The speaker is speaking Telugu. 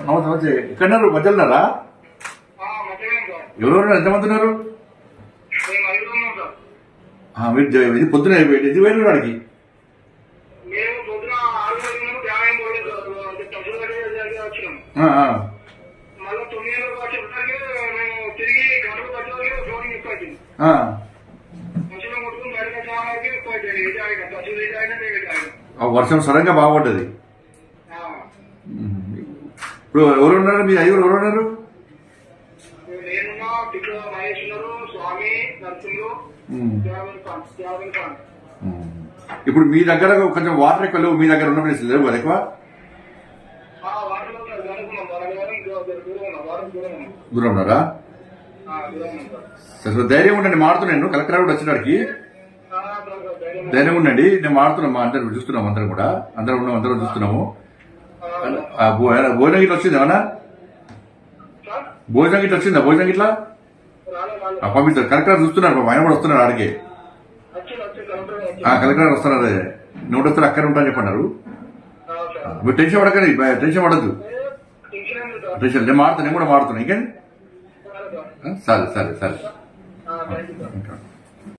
నమస్తే నమస్తే ఎక్కడున్నారు మధ్యలో ఉన్నారా? ఎవరెవరు ఎంతమంది ఉన్నారు? మీరు ఇది పొద్దున ఇది వేరు వాడికి వర్షం సడన్ గా బాగుపడ్డది. ఇప్పుడు ఎవరు ఉన్నారు? మీ ఐదుగురు ఎవరు ఉన్నారు? ఇప్పుడు మీ దగ్గర కొంచెం వాటర్ ఎక్కువ లేవు, మీ దగ్గర ఉన్న ప్లేస్ లేవు కదా ఎక్కువ? దూరం ఉన్నారా? సరే ధైర్యం ఉండండి, మాడుతున్నాను. కలెక్టర్ కూడా వచ్చినాడికి ధైర్యం ఉండండి. నేను మాడుతున్నాం, అందరం చూస్తున్నాం, అందరం కూడా అందరం చూస్తున్నాము. భోజనం గిట్ల వచ్చింది ఏమన్నా? భోజనం గిట్ల వచ్చిందా? భోజనం గిట్లా పంపిస్తారు. కలెక్టర్ చూస్తున్నారు, ఆయన కూడా వస్తున్నారు ఆడికి. కలెక్టర్ వస్తున్నారు, నోటి వస్తారు అక్కడ ఉంటా అని చెప్పన్నారు. మీరు టెన్షన్ పడకండి, టెన్షన్ పడద్దు. టెన్షన్ నేను కూడా మాడుతున్నా. ఇంకేంటి? సరే సరే సరే.